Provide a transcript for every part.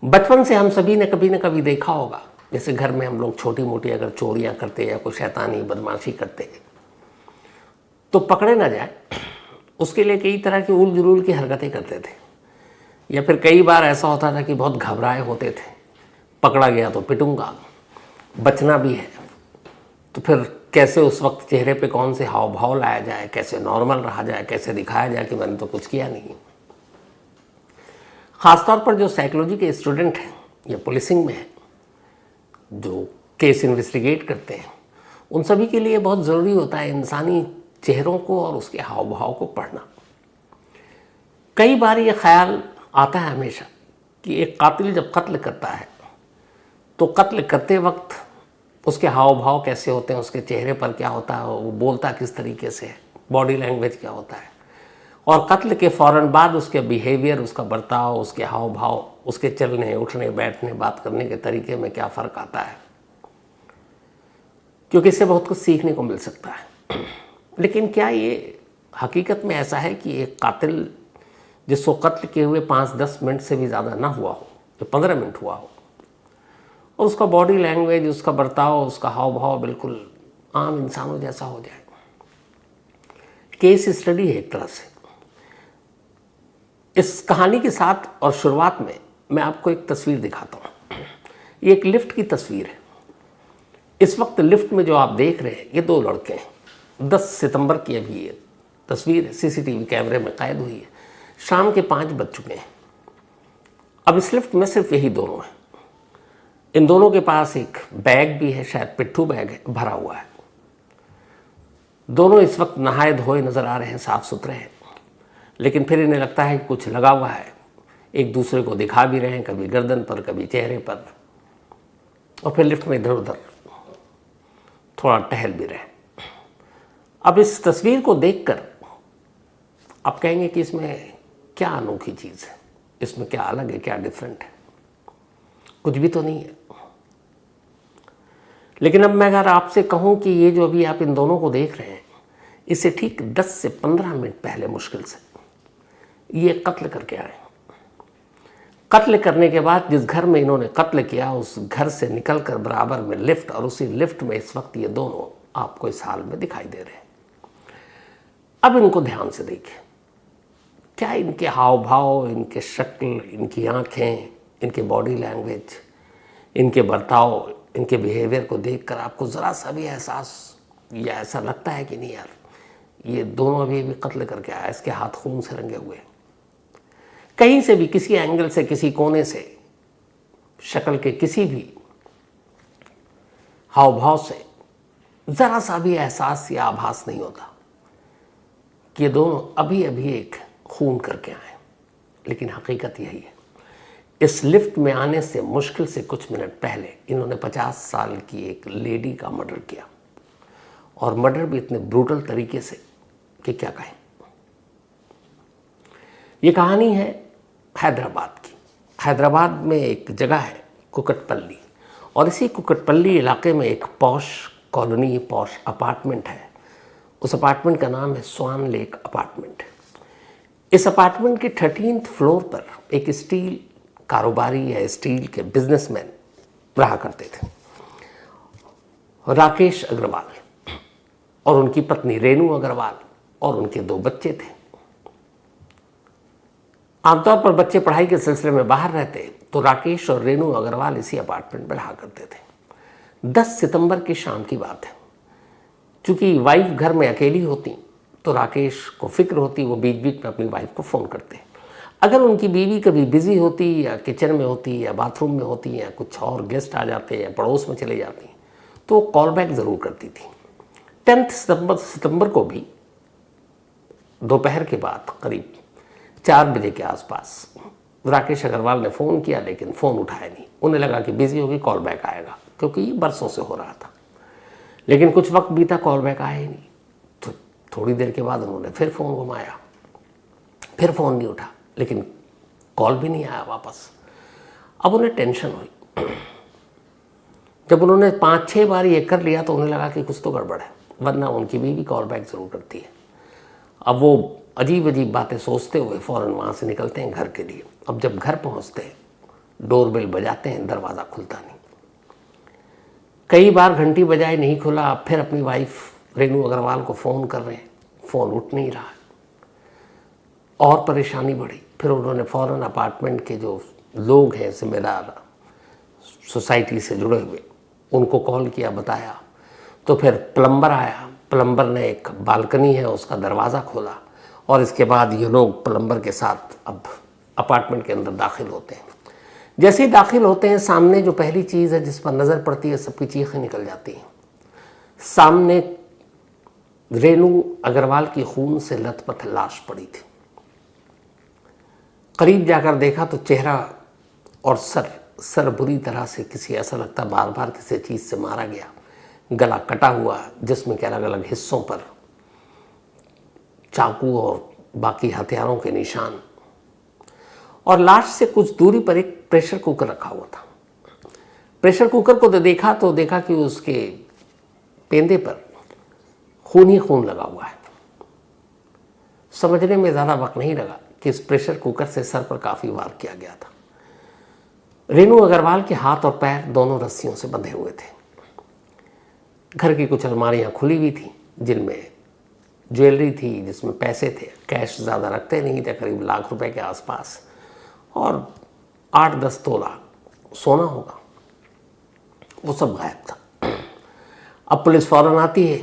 बचपन से हम सभी ने कभी न कभी देखा होगा, जैसे घर में हम लोग छोटी मोटी अगर चोरियां करते या कोई शैतानी बदमाशी करते तो पकड़े ना जाए, उसके लिए कई तरह की उल जुलूल की हरकतें करते थे। या फिर कई बार ऐसा होता था कि बहुत घबराए होते थे, पकड़ा गया तो पिटूंगा, बचना भी है, तो फिर कैसे उस वक्त चेहरे पे कौन से हाव भाव लाया जाए, कैसे नॉर्मल रहा जाए, कैसे दिखाया जाए कि मैंने तो कुछ किया नहीं। ख़ासतौर पर जो साइकोलॉजी के स्टूडेंट हैं या पुलिसिंग में हैं, जो केस इन्वेस्टिगेट करते हैं, उन सभी के लिए बहुत ज़रूरी होता है इंसानी चेहरों को और उसके हाव भाव को पढ़ना। कई बार ये ख्याल आता है हमेशा कि एक कातिल जब कत्ल करता है तो कत्ल करते वक्त उसके हाव भाव कैसे होते हैं, उसके चेहरे पर क्या होता है, वो बोलता किस तरीके से है, बॉडी लैंग्वेज क्या होता है, और कत्ल के फ़ौरन बाद उसके बिहेवियर, उसका बर्ताव, उसके हाव भाव, उसके चलने उठने बैठने बात करने के तरीके में क्या फ़र्क आता है, क्योंकि इससे बहुत कुछ सीखने को मिल सकता है। लेकिन क्या ये हकीकत में ऐसा है कि एक कातिल जिसको कत्ल किए हुए 5-10 मिनट से भी ज़्यादा ना हुआ हो, या 15 मिनट हुआ हो, और उसका बॉडी लैंग्वेज, उसका बर्ताव, उसका हाव भाव बिल्कुल आम इंसानों जैसा हो जाए? केस स्टडी है एक तरह से। इस कहानी के साथ और शुरुआत में मैं आपको एक तस्वीर दिखाता हूँ। ये एक लिफ्ट की तस्वीर है। इस वक्त लिफ्ट में जो आप देख रहे हैं ये 2 लड़के हैं। 10 सितंबर की अभी ये तस्वीर है, सीसीटीवी कैमरे में कैद हुई है। शाम के 5 बज चुके हैं। अब इस लिफ्ट में सिर्फ यही दोनों हैं। इन दोनों के पास एक बैग भी है, शायद पिट्ठू बैग है, भरा हुआ है। दोनों इस वक्त नहाए धोए नजर आ रहे हैं, साफ सुथरे हैं, लेकिन फिर इन्हें लगता है कि कुछ लगा हुआ है। एक दूसरे को दिखा भी रहे हैं, कभी गर्दन पर, कभी चेहरे पर, और फिर लिफ्ट में इधर उधर थोड़ा टहल भी रहे। अब इस तस्वीर को देखकर आप कहेंगे कि इसमें क्या अनोखी चीज़ है, इसमें क्या अलग है, क्या डिफरेंट है? कुछ भी तो नहीं है। लेकिन अब मैं अगर आपसे कहूं कि ये जो अभी आप इन दोनों को देख रहे हैं, इससे ठीक 10 से 15 मिनट पहले मुश्किल से ये कत्ल करके आए। कत्ल करने के बाद जिस घर में इन्होंने कत्ल किया, उस घर से निकलकर बराबर में लिफ्ट, और उसी लिफ्ट में इस वक्त ये दोनों आपको इस हाल में दिखाई दे रहे हैं। अब इनको ध्यान से देखिए, क्या इनके हाव भाव, इनके शक्ल, इनकी आंखें, इनके बॉडी लैंग्वेज, इनके बर्ताव, इनके बिहेवियर को देखकर आपको ज़रा सा भी एहसास या ऐसा लगता है कि नहीं यार, ये दोनों अभी कत्ल करके आया, इसके हाथ खून से रंगे हुए? कहीं से भी, किसी एंगल से, किसी कोने से, शक्ल के किसी भी हाव भाव से ज़रा सा भी एहसास या आभास नहीं होता कि ये दोनों अभी अभी एक खून करके आए। लेकिन हकीकत यही है। इस लिफ्ट में आने से मुश्किल से कुछ मिनट पहले इन्होंने 50 साल की एक लेडी का मर्डर किया, और मर्डर भी इतने ब्रूटल तरीके से कि क्या कहें। ये कहानी है हैदराबाद की। हैदराबाद में एक जगह है कुकटपल्ली, और इसी कुकटपल्ली इलाके में एक पॉश कॉलोनी, पॉश अपार्टमेंट है। उस अपार्टमेंट का नाम है स्वान लेक अपार्टमेंट। इस अपार्टमेंट के 13th फ्लोर पर एक स्टील कारोबारी या स्टील के बिजनेसमैन रहा करते थे, राकेश अग्रवाल, और उनकी पत्नी रेनू अग्रवाल, और उनके 2 बच्चे थे। आमतौर पर बच्चे पढ़ाई के सिलसिले में बाहर रहते तो राकेश और रेनू अग्रवाल इसी अपार्टमेंट में रहा करते थे। 10 सितंबर की शाम की बात है। चूंकि वाइफ घर में अकेली होती तो राकेश को फिक्र होती, वो बीच बीच में अपनी वाइफ को फ़ोन करते। अगर उनकी बीवी कभी बिजी होती, या किचन में होती, या बाथरूम में होती, या कुछ और गेस्ट आ जाते, या पड़ोस में चले जाती, तो कॉल बैक ज़रूर करती थी। 10 सितंबर को भी दोपहर के बाद करीब 4 बजे के आसपास राकेश अग्रवाल ने फ़ोन किया, लेकिन फ़ोन उठाया नहीं। उन्हें लगा कि बिजी होगी, कॉल बैक आएगा, क्योंकि ये बरसों से हो रहा था। लेकिन कुछ वक्त बीता, कॉल बैक आया ही नहीं। तो थोड़ी देर के बाद उन्होंने फिर फ़ोन घुमाया, फिर फ़ोन नहीं उठा, लेकिन कॉल भी नहीं आया वापस। अब उन्हें टेंशन हुई। जब उन्होंने 5-6 बार ये कर लिया तो उन्हें लगा कि कुछ तो गड़बड़ है, वरना उनकी बीवी कॉल बैक ज़रूर करती है। अब वो अजीब अजीब बातें सोचते हुए फ़ौरन वहाँ से निकलते हैं घर के लिए। अब जब घर पहुँचते हैं डोरबेल बजाते हैं, दरवाज़ा खुलता नहीं। कई बार घंटी बजाए नहीं खुला, फिर अपनी वाइफ रेनू अग्रवाल को फ़ोन कर रहे हैं, फ़ोन उठ नहीं रहा है। और परेशानी बढ़ी। फिर उन्होंने फ़ौरन अपार्टमेंट के जो लोग हैं जिम्मेदार सोसाइटी से जुड़े हुए, उनको कॉल किया, बताया। तो फिर प्लम्बर आया, प्लम्बर ने एक बालकनी है उसका दरवाज़ा खोला और इसके बाद ये लोग प्लम्बर के साथ अब अपार्टमेंट के अंदर दाखिल होते हैं। जैसे ही दाखिल होते हैं, सामने जो पहली चीज़ है जिस पर नज़र पड़ती है, सबकी चीखें निकल जाती हैं। सामने रेनू अग्रवाल की खून से लथपथ लाश पड़ी थी। करीब जाकर देखा तो चेहरा और सर बुरी तरह से किसी, ऐसा लगता बार बार किसी चीज़ से मारा गया। गला कटा हुआ, जिसमें के अलग अलग हिस्सों पर चाकू और बाकी हथियारों के निशान। और लाश से कुछ दूरी पर एक प्रेशर कुकर रखा हुआ था। प्रेशर कुकर को तो देखा कि उसके पेंदे पर खून ही खून लगा हुआ है। समझने में ज़्यादा वक्त नहीं लगा कि इस प्रेशर कुकर से सर पर काफ़ी वार किया गया था। रेनू अग्रवाल के हाथ और पैर दोनों रस्सियों से बंधे हुए थे। घर की कुछ अलमारियां खुली हुई थी जिनमें ज्वेलरी थी, जिसमें पैसे थे। कैश ज़्यादा रखते नहीं थे, करीब लाख रुपए के आसपास, और 8-10 तोला सोना होगा, वो सब गायब था। अब पुलिस फौरन आती है,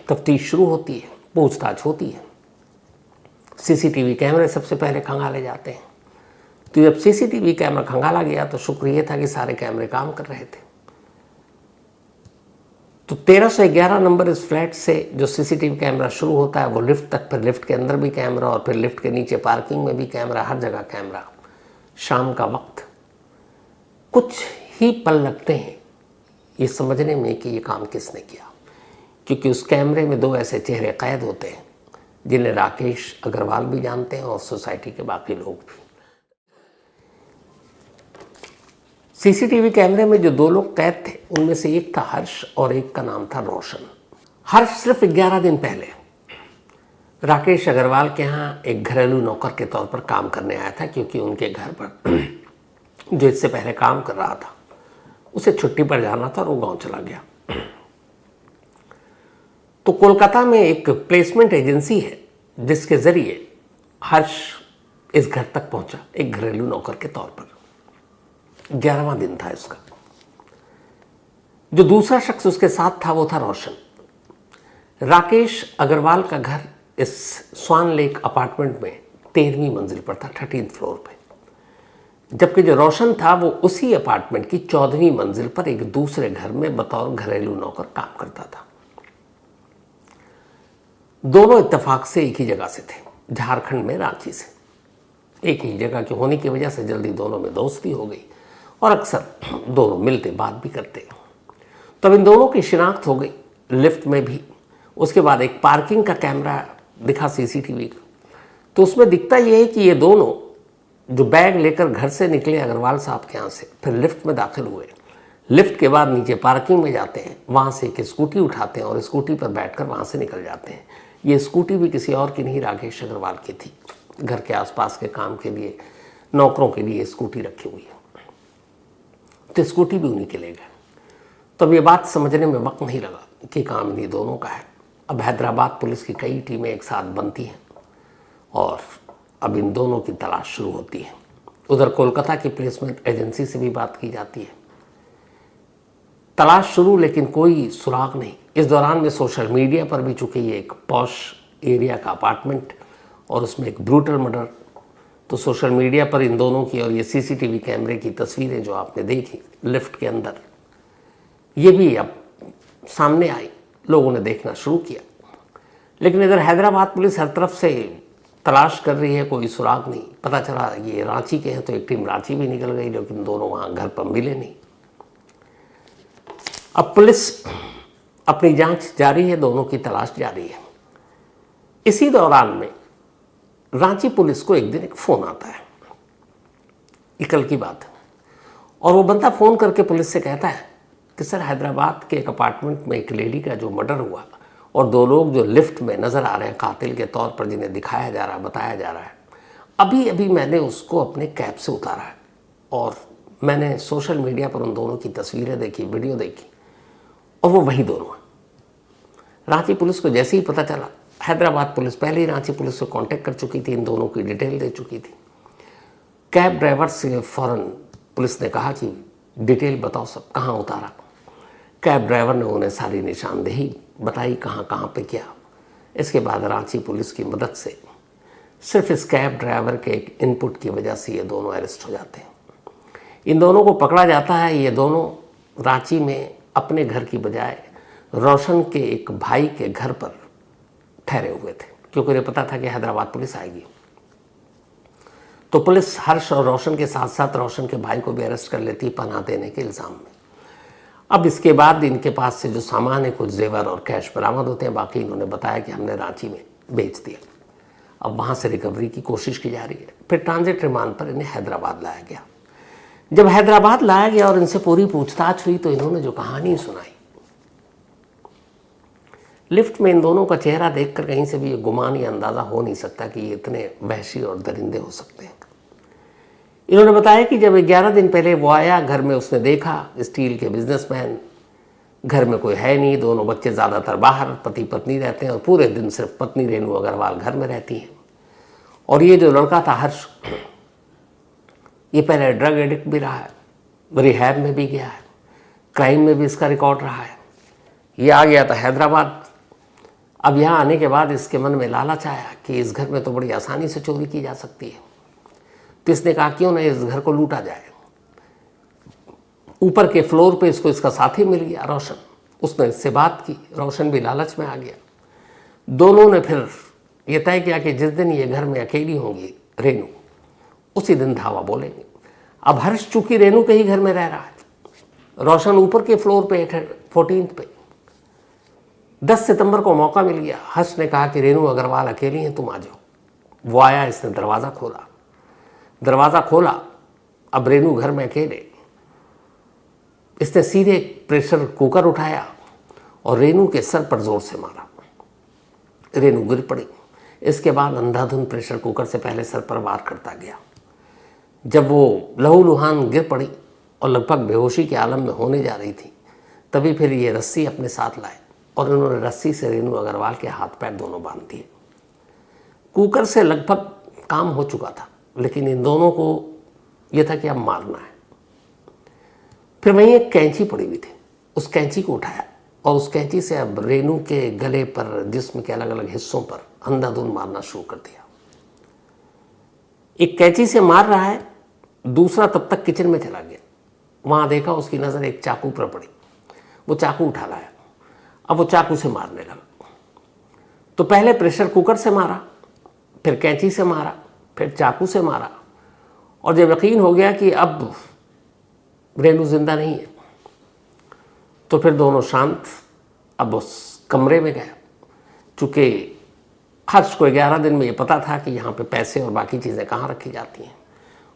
तफ्तीश शुरू होती है, पूछताछ होती है। सीसीटीवी कैमरे सबसे पहले खंगाले जाते हैं। तो जब सीसीटीवी कैमरा खंगाला गया तो शुक्र ये था कि सारे कैमरे काम कर रहे थे। तो 1311 नंबर इस फ्लैट से जो सीसीटीवी कैमरा शुरू होता है वो लिफ्ट तक, फिर लिफ्ट के अंदर भी कैमरा, और फिर लिफ्ट के नीचे पार्किंग में भी कैमरा, हर जगह कैमरा। शाम का वक्त, कुछ ही पल लगते हैं ये समझने में कि ये काम किसने किया, क्योंकि उस कैमरे में 2 ऐसे चेहरे कैद होते हैं जिन्हें राकेश अग्रवाल भी जानते हैं और सोसाइटी के बाकी लोग भी। सीसीटीवी कैमरे में जो 2 लोग कैद थे उनमें से एक था हर्ष और एक का नाम था रोशन। हर्ष सिर्फ 11 दिन पहले राकेश अग्रवाल के यहाँ एक घरेलू नौकर के तौर पर काम करने आया था, क्योंकि उनके घर पर जो इससे पहले काम कर रहा था उसे छुट्टी पर जाना था और वो गांव चला गया। तो कोलकाता में एक प्लेसमेंट एजेंसी है जिसके जरिए हर्ष इस घर तक पहुंचा एक घरेलू नौकर के तौर पर। 11वां दिन था इसका। जो दूसरा शख्स उसके साथ था वो था रोशन। राकेश अग्रवाल का घर इस स्वान लेक अपार्टमेंट में 13वीं मंजिल पर था, 13th फ्लोर पे, जबकि जो रोशन था वो उसी अपार्टमेंट की 14वीं मंजिल पर एक दूसरे घर में बतौर घरेलू नौकर काम करता था। दोनों इत्तेफाक से एक ही जगह से थे, झारखंड में, रांची से। एक ही जगह के होने की वजह से जल्दी दोनों में दोस्ती हो गई और अक्सर दोनों मिलते बात भी करते। तब इन दोनों की शिनाख्त हो गई, लिफ्ट में भी। उसके बाद एक पार्किंग का कैमरा दिखा सीसीटीवी का, तो उसमें दिखता ये है कि ये दोनों जो बैग लेकर घर से निकले अग्रवाल साहब के यहाँ से, फिर लिफ्ट में दाखिल हुए। लिफ्ट के बाद नीचे पार्किंग में जाते हैं, वहाँ से एक स्कूटी उठाते हैं और स्कूटी पर बैठकर वहाँ से निकल जाते हैं। ये स्कूटी भी किसी और की नहीं, राकेश अग्रवाल की थी। घर के आसपास के काम के लिए नौकरों के लिए स्कूटी रखी हुई है, तो स्कूटी भी उन्हीं के ले गए। तब ये बात समझने में वक्त नहीं लगा कि काम इन्हीं दोनों का है। अब हैदराबाद पुलिस की कई टीमें एक साथ बनती हैं और अब इन दोनों की तलाश शुरू होती है। उधर कोलकाता की प्लेसमेंट एजेंसी से भी बात की जाती है। तलाश शुरू, लेकिन कोई सुराग नहीं। इस दौरान में सोशल मीडिया पर भी, चूंकि ये एक पॉश एरिया का अपार्टमेंट और उसमें एक ब्रूटल मर्डर, तो सोशल मीडिया पर इन दोनों की और ये सीसीटीवी कैमरे की तस्वीरें जो आपने देखी लिफ्ट के अंदर, ये भी अब सामने आई, लोगों ने देखना शुरू किया। लेकिन इधर हैदराबाद पुलिस हर तरफ से तलाश कर रही है, कोई सुराग नहीं। पता चला ये रांची के हैं तो एक टीम रांची भी निकल गई, लेकिन दोनों वहाँ घर पर मिले नहीं। अब पुलिस अपनी जांच जारी है, दोनों की तलाश जारी है। इसी दौरान में रांची पुलिस को एक दिन एक फ़ोन आता है, ये कल की बात है, और वो बंदा फ़ोन करके पुलिस से कहता है कि सर, हैदराबाद के एक अपार्टमेंट में एक लेडी का जो मर्डर हुआ और 2 लोग जो लिफ्ट में नज़र आ रहे हैं कातिल के तौर पर, जिन्हें दिखाया जा रहा है, बताया जा रहा है, अभी अभी मैंने उसको अपने कैब से उतारा है और मैंने सोशल मीडिया पर उन दोनों की तस्वीरें देखी, वीडियो देखी, और वो वही दोनों हैं। रांची पुलिस को जैसे ही पता चला, हैदराबाद पुलिस पहले ही रांची पुलिस से कांटेक्ट कर चुकी थी, इन दोनों की डिटेल दे चुकी थी। कैब ड्राइवर से फ़ौरन पुलिस ने कहा कि डिटेल बताओ सब, कहाँ उतारा। कैब ड्राइवर ने उन्हें सारी निशानदेही बताई, कहाँ कहाँ पे क्या। इसके बाद रांची पुलिस की मदद से सिर्फ इस कैब ड्राइवर के एक इनपुट की वजह से ये दोनों अरेस्ट हो जाते हैं। इन दोनों को पकड़ा जाता है। ये दोनों रांची में अपने घर की बजाय रोशन के एक भाई के घर पर ठहरे हुए थे, क्योंकि उन्हें पता था कि हैदराबाद पुलिस आएगी। तो पुलिस हर्ष और रोशन के साथ साथ रोशन के भाई को भी अरेस्ट कर लेती पनाह देने के इल्ज़ाम में। अब इसके बाद इनके पास से जो सामान है, कुछ जेवर और कैश बरामद होते हैं। बाकी इन्होंने बताया कि हमने रांची में बेच दिया। अब वहाँ से रिकवरी की कोशिश की जा रही है। फिर ट्रांजिट रिमांड पर इन्हें हैदराबाद लाया गया। जब हैदराबाद लाया गया और इनसे पूरी पूछताछ हुई तो इन्होंने जो कहानी सुनाई, लिफ्ट में इन दोनों का चेहरा देखकर कहीं से भी ये गुमान या अंदाज़ा हो नहीं सकता कि ये इतने वहशी और दरिंदे हो सकते हैं। इन्होंने बताया कि जब 11 दिन पहले वो आया, घर में उसने देखा स्टील के बिजनेसमैन, घर में कोई है नहीं, दोनों बच्चे ज़्यादातर बाहर, पति पत्नी रहते हैं और पूरे दिन सिर्फ पत्नी रेनू अग्रवाल घर में रहती हैं। और ये जो लड़का था हर्ष, ये पहले ड्रग एडिक्ट भी रहा है, रिहैब में भी गया है, क्राइम में भी इसका रिकॉर्ड रहा है। ये आ गया था हैदराबाद। अब यहाँ आने के बाद इसके मन में लालच आया कि इस घर में तो बड़ी आसानी से चोरी की जा सकती है। तो इसने कहा क्यों ना इस घर को लूटा जाए। ऊपर के फ्लोर पे इसको इसका साथी मिल गया रोशन, उसने इससे बात की, रोशन भी लालच में आ गया। दोनों ने फिर ये तय किया कि जिस दिन ये घर में अकेली होंगी रेनू, उसी दिन धावा बोलेंगे। अब हर्ष चूंकि रेनू के ही घर में रह रहा है, रोशन ऊपर के फ्लोर पे 14th पे। 10 सितंबर को मौका मिल गया। हर्ष ने कहा कि रेनू अग्रवाल अकेली हैं, तुम आ जाओ। वो आया, इसने दरवाज़ा खोला। अब रेनू घर में अकेले। इसने सीधे प्रेशर कुकर उठाया और रेनू के सर पर जोर से मारा। रेनू गिर पड़ी। इसके बाद अंधाधुंध प्रेशर कुकर से पहले सर पर वार करता गया। जब वो लहूलुहान गिर पड़ी और लगभग बेहोशी के आलम में होने जा रही थी, तभी फिर ये रस्सी अपने साथ लाए और उन्होंने रस्सी से रेनू अग्रवाल के हाथ पैर दोनों बांध दिए। कुकर से लगभग काम हो चुका था, लेकिन इन दोनों को यह था कि अब मारना है। फिर वहीं एक कैंची पड़ी हुई थी, उस कैंची को उठाया और उस कैंची से अब रेनू के गले पर, जिस्म के अलग अलग हिस्सों पर अंधाधुंध मारना शुरू कर दिया। एक कैंची से मार रहा है, दूसरा तब तक किचन में चला गया। वहां देखा उसकी नज़र एक चाकू पर पड़ी, वो चाकू उठा लाया। अब वो चाकू से मारने लगा। तो पहले प्रेशर कुकर से मारा, फिर कैंची से मारा, फिर चाकू से मारा, और जब यकीन हो गया कि अब रेनू जिंदा नहीं है, तो फिर दोनों शांत अब उस कमरे में गया। चूँकि हर्ष को 11 दिन में ये पता था कि यहाँ पे पैसे और बाकी चीज़ें कहाँ रखी जाती हैं।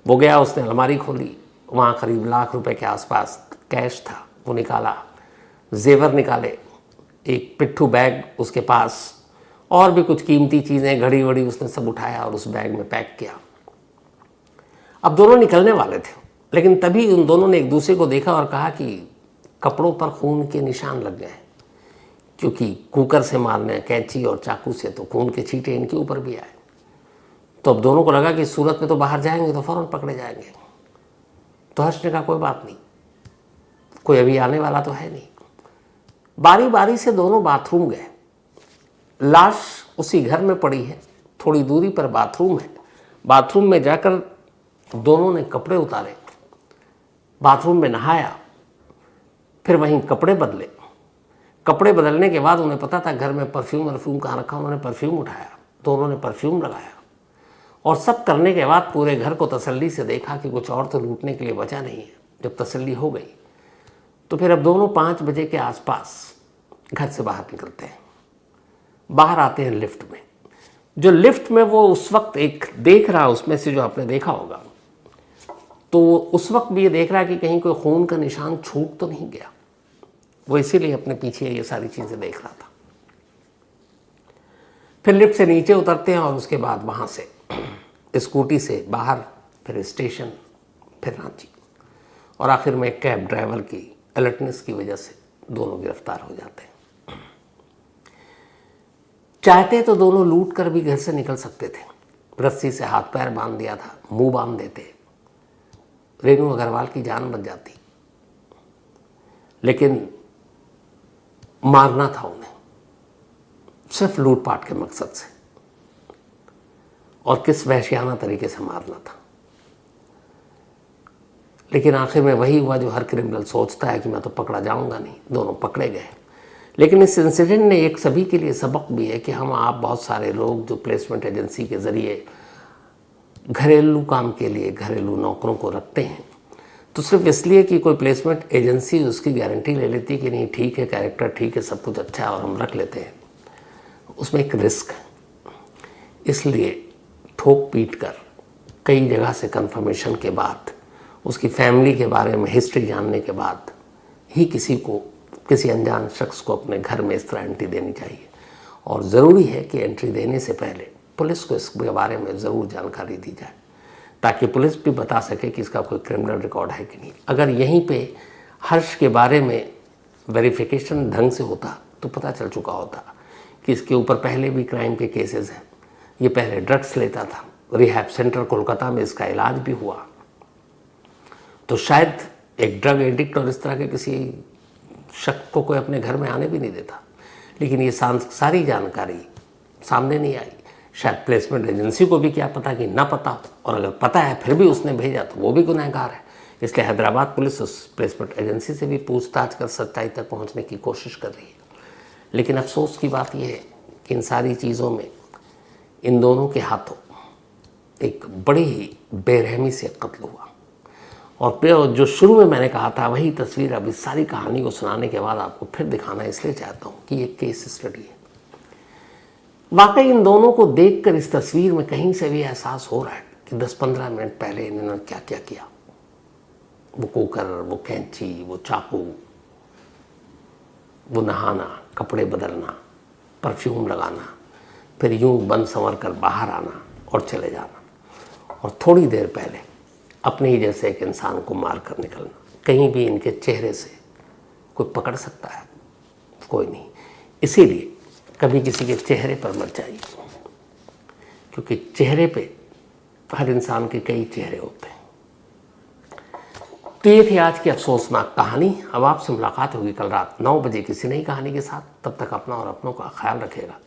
वो गया, उसने अलमारी खोली, वहाँ करीब लाख रुपए के आसपास कैश था, वो निकाला, जेवर निकाले, एक पिट्ठू बैग उसके पास, और भी कुछ कीमती चीज़ें, घड़ी वड़ी, उसने सब उठाया और उस बैग में पैक किया। अब दोनों निकलने वाले थे, लेकिन तभी उन दोनों ने एक दूसरे को देखा और कहा कि कपड़ों पर खून के निशान लग गए, क्योंकि कुकर से मारने, कैंची और चाकू से तो खून के छींटे इनके ऊपर भी आए। तो अब दोनों को लगा कि सूरत में तो बाहर जाएंगे तो फौरन पकड़े जाएंगे। तो हर्ष ने कहा कोई बात नहीं, कोई अभी आने वाला तो है नहीं। बारी बारी से दोनों बाथरूम गए। लाश उसी घर में पड़ी है, थोड़ी दूरी पर बाथरूम है। बाथरूम में जाकर दोनों ने कपड़े उतारे, बाथरूम में नहाया, फिर वहीं कपड़े बदले। कपड़े बदलने के बाद उन्हें पता था घर में परफ्यूम कहाँ रखा, उन्होंने परफ्यूम उठाया, दोनों ने परफ्यूम लगाया, और सब करने के बाद पूरे घर को तसल्ली से देखा कि कुछ और तो लूटने के लिए बचा नहीं है। जब तसल्ली हो गई तो फिर अब दोनों 5 बजे के आसपास घर से बाहर निकलते हैं। बाहर आते हैं लिफ्ट में। जो लिफ्ट में वो उस वक्त एक देख रहा, उसमें से जो आपने देखा होगा, तो उस वक्त भी ये देख रहा है कि कहीं कोई खून का निशान छूट तो नहीं गया। वो इसीलिए अपने पीछे ये सारी चीज़ें देख रहा था। फिर लिफ्ट से नीचे उतरते हैं और उसके बाद वहाँ से स्कूटी से बाहर, फिर स्टेशन, फिर रांची। और आखिर में कैब ड्राइवर की अलर्टनेस की वजह से दोनों गिरफ्तार हो जाते हैं। चाहते तो दोनों लूट कर भी घर से निकल सकते थे, रस्सी से हाथ पैर बांध दिया था, मुंह बांध देते, रेनू अग्रवाल की जान बच जाती, लेकिन मारना था उन्हें सिर्फ लूटपाट के मकसद से, और किस वहशियाना तरीके से मारना था। लेकिन आखिर में वही हुआ जो हर क्रिमिनल सोचता है कि मैं तो पकड़ा जाऊंगा नहीं। दोनों पकड़े गए। लेकिन इस इंसिडेंट ने एक सभी के लिए सबक भी है कि हम आप बहुत सारे लोग जो प्लेसमेंट एजेंसी के ज़रिए घरेलू काम के लिए घरेलू नौकरों को रखते हैं, तो सिर्फ इसलिए कि कोई प्लेसमेंट एजेंसी उसकी गारंटी ले लेती कि नहीं ठीक है, कैरेक्टर ठीक है, सब कुछ अच्छा है और हम रख लेते हैं, उसमें एक रिस्क है। इसलिए ठोक पीट कर कई जगह से कंफर्मेशन के बाद, उसकी फैमिली के बारे में हिस्ट्री जानने के बाद ही किसी को, किसी अनजान शख्स को अपने घर में इस तरह एंट्री देनी चाहिए। और ज़रूरी है कि एंट्री देने से पहले पुलिस को इसके बारे में ज़रूर जानकारी दी जाए, ताकि पुलिस भी बता सके कि इसका कोई क्रिमिनल रिकॉर्ड है कि नहीं। अगर यहीं पे हर्ष के बारे में वेरिफिकेशन ढंग से होता तो पता चल चुका होता कि इसके ऊपर पहले भी क्राइम के केसेस हैं, ये पहले ड्रग्स लेता था, रिहैब सेंटर कोलकाता में इसका इलाज भी हुआ, तो शायद एक ड्रग एडिक्ट और इस तरह के किसी शख्स को कोई अपने घर में आने भी नहीं देता। लेकिन ये सारी जानकारी सामने नहीं आई। शायद प्लेसमेंट एजेंसी को भी क्या पता कि ना पता, और अगर पता है फिर भी उसने भेजा तो वो भी गुनहगार है। इसलिए हैदराबाद पुलिस उस प्लेसमेंट एजेंसी से भी पूछताछ कर सच्चाई तक पहुंचने की कोशिश कर रही है। लेकिन अफसोस की बात यह है कि इन सारी चीज़ों में इन दोनों के हाथों एक बड़ी ही बेरहमी से कत्ल हुआ। और जो शुरू में मैंने कहा था वही तस्वीर अब इस सारी कहानी को सुनाने के बाद आपको फिर दिखाना इसलिए चाहता हूँ कि ये केस स्टडी है। वाकई इन दोनों को देखकर इस तस्वीर में कहीं से भी एहसास हो रहा है कि 10-15 मिनट पहले इन्होंने क्या क्या किया। वो कुकर, वो कैंची, वो चाकू, वो नहाना, कपड़े बदलना, परफ्यूम लगाना, फिर यूं बन संवर कर बाहर आना और चले जाना, और थोड़ी देर पहले अपने ही जैसे एक इंसान को मार कर निकलना। कहीं भी इनके चेहरे से कोई पकड़ सकता है? कोई नहीं। इसीलिए कभी किसी के चेहरे पर मत जाइए, क्योंकि चेहरे पे हर इंसान के कई चेहरे होते हैं। तो ये थी आज की अफसोसनाक कहानी। अब आपसे मुलाकात होगी कल रात 9 बजे किसी नई कहानी के साथ। तब तक अपना और अपनों का ख्याल रखिएगा।